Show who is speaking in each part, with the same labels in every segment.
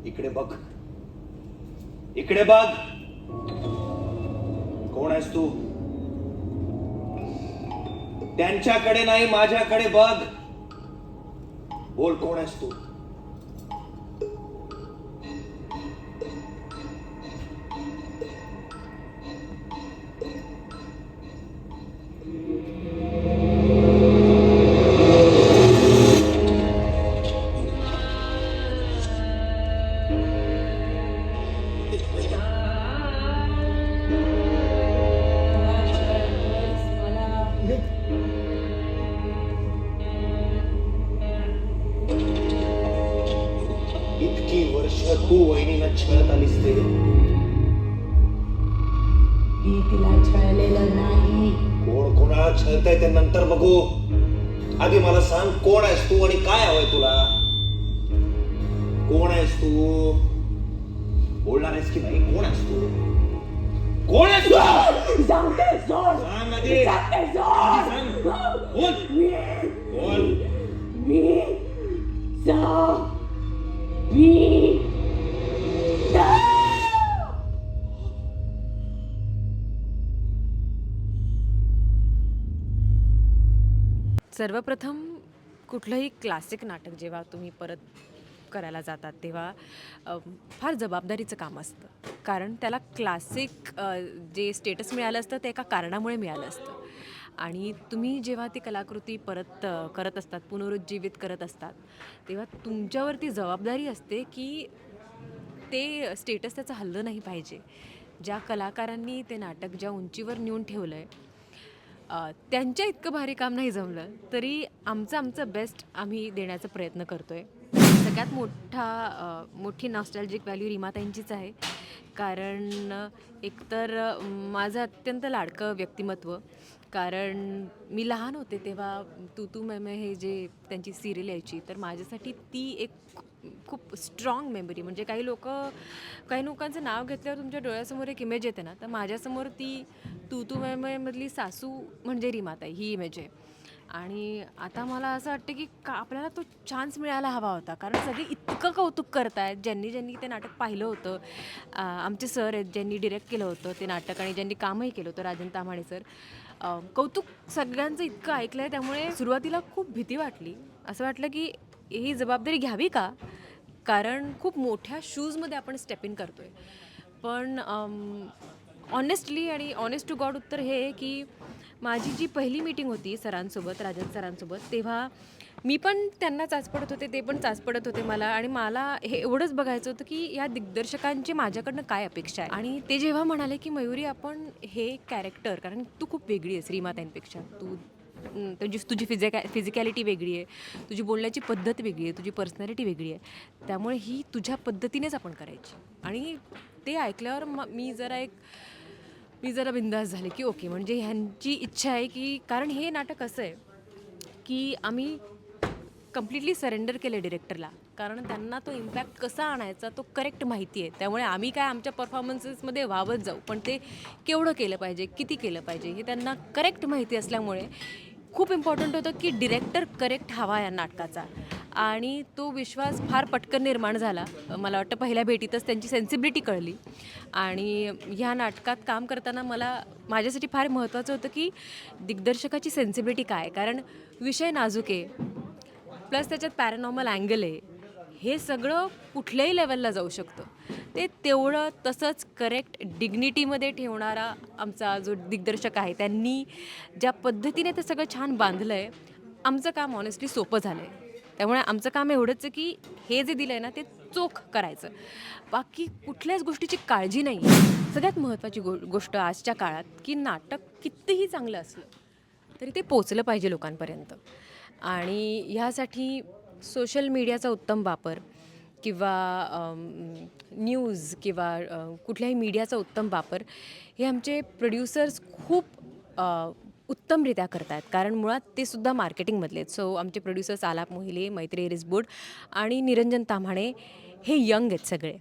Speaker 1: इकडे बघ, इकडे बघ. कोण आहेस तू? त्यांच्याकडे नाही, माझ्याकडे बघ. बोल, कोण आहेस तू? इतकी वर्ष तू वहिनीला छळत आलीस ते.
Speaker 2: मी तिला छळलेलं नाही.
Speaker 1: कोण कोणाला छळतंय ते नंतर बघू. आधी मला सांग, कोण आहेस तू आणि काय हवंय तुला? कोण आहेस तू? बोलणार आहेस की नाही? कोण आहेस तू? कोण आहेस तू?
Speaker 2: सांगते सोड.
Speaker 1: सांग आधी.
Speaker 2: सांगते सोड.
Speaker 1: सांग. बोल. बोल.
Speaker 2: मी
Speaker 3: सर्वप्रथम कुठलंही क्लासिक नाटक जेव्हा तुम्ही परत करायला जातात तेव्हा फार जबाबदारीचं काम असतं. कारण त्याला क्लासिक जे स्टेटस मिळालं असतं ते एका कारणामुळे मिळालं असतं. आणि तुम्ही जेव्हा ती कलाकृती परत करत असतात, पुनरुज्जीवित करत असतात, तेव्हा तुमच्यावरती जबाबदारी असते की ते स्टेटस त्याचं हललं नाही पाहिजे. ज्या कलाकारांनी ते नाटक ज्या उंचीवर नेऊन ठेवलं आहे, त्यांच्या इतकं भारी काम नाही जमलं तरी आमचं बेस्ट आम्ही देण्याचा प्रयत्न करतो आहे. सगळ्यात मोठी नॉस्टॅल्जिक व्हॅल्यू रीमाताईंचीच आहे. कारण एकतर माझं अत्यंत लाडकं व्यक्तिमत्व. कारण मी लहान होते तेव्हा तू तू मैं हे जे त्यांची सिरियल यायची, तर माझ्यासाठी ती एक खूप स्ट्रॉंग मेमरी. म्हणजे काही लोकांचं नाव घेतल्यावर तुमच्या डोळ्यासमोर एक इमेज येते ना, तर माझ्यासमोर ती तू तू मैं मधली सासू म्हणजे रीमाताई ही इमेज आहे. आणि आता मला असं वाटतं की आपल्याला तो चान्स मिळायला हवा होता. कारण सगळे इतकं कौतुक करत आहेत, ज्यांनी ते नाटक पाहिलं होतं. आमचे सर आहेत ज्यांनी डिरेक्ट केलं होतं ते नाटक आणि ज्यांनी कामही केलं होतं, राजन ताम्हाणे सर. कौतुक सगळ्यांचं इतकं ऐकलं आहे, त्यामुळे सुरुवातीला खूप भीती वाटली. असं वाटलं की ही जबाबदारी घ्यावी का? कारण खूप मोठ्या शूजमध्ये आपण स्टेप इन करतो आहे. पण ऑनेस्टली आणि ऑनेस्ट टू गॉड उत्तर हे आहे की माझी जी पहिली मीटिंग होती सरांसोबत, राजन सरांसोबत, तेव्हा मी पण त्यांना चाच पडत होते, ते पण चाच पडत होते मला. आणि मला हे एवढंच बघायचं होतं की या दिग्दर्शकांची माझ्याकडनं काय अपेक्षा आहे. आणि ते जेव्हा म्हणाले की मयुरी, आपण हे कॅरेक्टर, कारण तू खूप वेगळी आहेस रीमाताईंपेक्षा, तुझी फिजिकॅलिटी वेगळी आहे, तुझी बोलण्याची पद्धत वेगळी आहे, तुझी पर्सनॅलिटी वेगळी आहे, त्यामुळे ही तुझ्या पद्धतीनेच आपण करायची. आणि ते ऐकल्यावर मी जरा बिंदास झाले की ओके, म्हणजे ह्यांची इच्छा आहे की, कारण हे नाटक असं आहे की आम्ही कम्प्लिटली सरेंडर केलं डिरेक्टरला. कारण त्यांना तो इम्पॅक्ट कसा आणायचा तो करेक्ट माहिती आहे. त्यामुळे आम्ही काय आमच्या परफॉर्मन्सेसमध्ये वावत जाऊ, पण ते केवढं केलं पाहिजे, किती केलं पाहिजे हे त्यांना करेक्ट माहिती असल्यामुळे खूप इम्पॉर्टंट होतं की डिरेक्टर करेक्ट हवा या नाटकाचा. आणि तो विश्वास फार पटकन निर्माण झाला. मला वाटतं पहिल्या भेटीतच त्यांची सेन्सिबिलिटी कळली. आणि ह्या नाटकात काम करताना माझ्यासाठी फार महत्त्वाचं होतं की दिग्दर्शकाची सेन्सिबिलिटी काय, कारण विषय नाजूक आहे, प्लस त्याच्यात पॅरानॉर्मल अँगल आहे. हे सगळं कुठल्याही लेवलला जाऊ शकतं. ते तेवढं तसंच करेक्ट डिग्निटीमध्ये ठेवणारा आमचा जो दिग्दर्शक आहे, त्यांनी ज्या पद्धतीने ते सगळं छान बांधलं आहे, आमचं काम ऑनेस्टली सोपं झालं आहे. त्यामुळे आमचं काम एवढंच आहे की हे जे दिलं आहे ना ते चोख करायचं, बाकी कुठल्याच गोष्टीची काळजी नाही. सगळ्यात महत्त्वाची गोष्ट आजच्या काळात की नाटक कितीही चांगलं असलं तरी ते पोचलं पाहिजे लोकांपर्यंत. आणि ह्यासाठी सोशल मीडियाचा उत्तम वापर किंवा न्यूज किंवा कुठल्याही मीडियाचा उत्तम वापर हे आमचे प्रोड्युसर्स खूप उत्तमरित्या करत आहेत. कारण मुळात ते सुद्धा मार्केटिंगमधले आहेत. सो आमचे प्रोड्युसर्स आलाप मोहिले, मैत्री एरिसबुड आणि निरंजन ताम्हाणे हे यंग आहेत सगळे.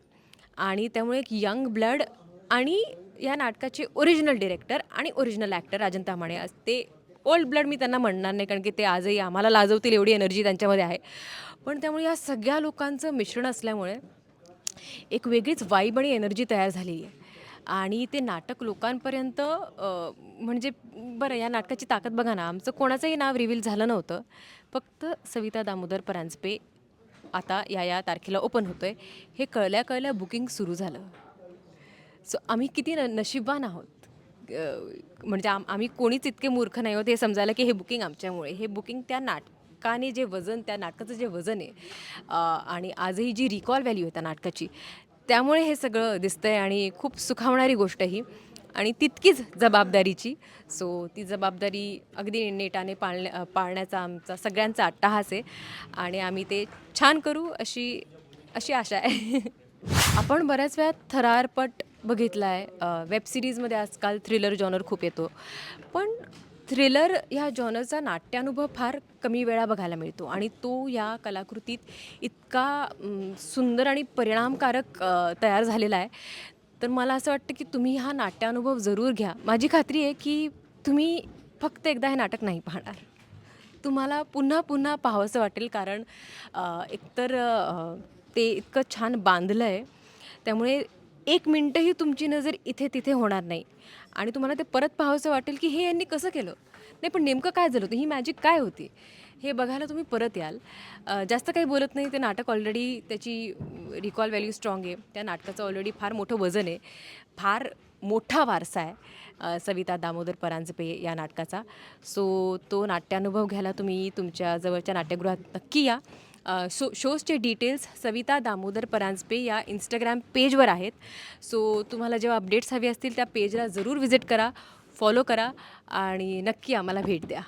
Speaker 3: आणि त्यामुळे एक यंग ब्लड आणि या नाटकाचे ओरिजिनल डिरेक्टर आणि ओरिजिनल ॲक्टर राजन ताम्हाणे ते ओल्ड ब्लड मी त्यांना म्हणणार नाही, कारण की ते आजही आम्हाला लाजवतील एवढी एनर्जी त्यांच्यामध्ये आहे. पण त्यामुळे या सगळ्या लोकांचं मिश्रण असल्यामुळे एक वेगळीच वाईब आणि एनर्जी तयार झालेली आहे आणि ते नाटक लोकांपर्यंत म्हणजे बरं या नाटकाची ताकद बघा ना, आमचं कोणाचंही नाव रिव्हील झालं नव्हतं. फक्त सविता दामोदर परांजपे आता या तारखेला ओपन होतं आहे हे कळल्या बुकिंग सुरू झालं. सो आम्ही किती नशीबवान आहोत. म्हणजे आम्ही कोणीच इतके मूर्ख नाही आहोत हे समजायला की हे बुकिंग आमच्यामुळे. हे बुकिंग त्या नाटकाने जे वजन, त्या नाटकाचं जे वजन आहे आणि आजही जी रिकॉल व्हॅल्यू आहे त्या नाटकाची, त्यामुळे हे सगळं दिसतं आहे आणि खूप सुखावणारी गोष्ट ही आणि तितकीच जबाबदारीची. सो ती जबाबदारी अगदी नेटाने पाळण्याचा आमचा सगळ्यांचा अट्टाहास आहे आणि आम्ही ते छान करू अशी आशा आहे. आपण बऱ्याच वेळा थरारपट बघितला आहे. वेब सिरीजमध्ये आजकाल थ्रिलर जॉनर खूप येतो. पण थ्रिलर ह्या जॉनरचा नाट्यानुभव फार कमी वेळा बघायला मिळतो आणि तो या कलाकृतीत इतका सुंदर आणि परिणामकारक तयार झालेला आहे. तर मला असं वाटतं की तुम्ही हा नाट्यानुभव जरूर घ्या. माझी खात्री आहे की तुम्ही फक्त एकदा हे नाटक नाही पाहणार. तुम्हाला पुन्हा पुन्हा पाहावंसं वाटेल कारण एकतर ते इतकं छान बांधलं आहे त्यामुळे 1 मिनटंही तुमची नजर इथे तिथे होणार नाही आणि तुम्हाला ते परत पाहावंसं वाटेल की हे यांनी कसं केलं, नाही पण नेमकं काय झालं होतं, ही मॅजिक काय होती, हे बघायला तुम्ही परत याल. जास्त काही बोलत नाही. ते नाटक ऑलरेडी त्याची रिकॉल व्हॅल्यू स्ट्रॉंग आहे. त्या नाटकाचं ऑलरेडी फार मोठं वजन आहे, फार मोठा वारसा आहे सविता दामोदर परांजपे या नाटकाचा. सो तो नाट्यानुभव घ्यायला तुम्ही तुमच्या जवळच्या नाट्यगृहात नक्की या. शोजचे डिटेल्स सविता दामोदर परांजपे या इंस्टाग्राम पेजवर आहेत. सो तुम्हाला जेव्हा अपडेट्स हवे असतील त्या पेजला जरूर व्हिजिट करा, फॉलो करा आणि नक्की आम्हाला भेट द्या.